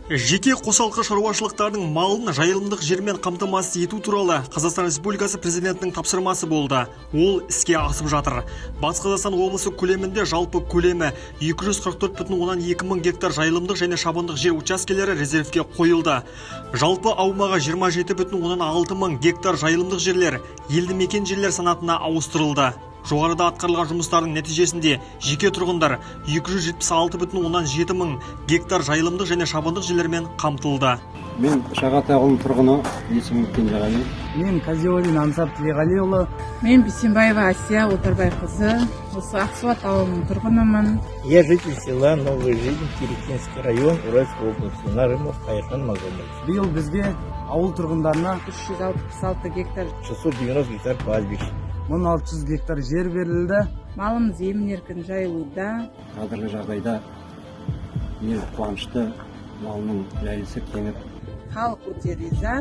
Жеке қосалқы шаруашылықтардың малын жайылымдық жермен қамтамасыз ету туралы Қазақстан Республикасы президентінің тапсырмасы болды. Ол іске асып жатыр. Батыс Қазақстан облысы көлемінде жалпы көлемі 244,2 мың гектар жайылымдық және шабындық жер учаскелері резервке қойылды. Жалпы аумағы 27,6 мың гектар жайылымдық жерлер елді мекен жерлер санатына ауыстырылды. Жоғарыда атқарылған жұмыстардың нәтижесінде жеке тұрғындар 276,7 мың гектар жайылымдық және шабындық жерлермен қамтылды. Мен Шағатай ауылының тұрғыны, есімім Кенжеғали. Мен Казиолин Ансап Тілеғалиұлы. Мен Бисенбаева Асия Отарбайқызы, осы Ақсуат ауылының тұрғынымын. Я житель села Новая Жизнь, Терекинский район, Уральской области, Нарымов Қайырхан Магомедович. Биыл бізге ауыл тұрғындарына 366 гектар, 690 гектар пастбищ. 1600 гектар жер берілді. малымыз емін-еркін жайылуда. Қазіргі жағдайда мен қуанышты, малының жайылысы кеңіп. Халық өте риза.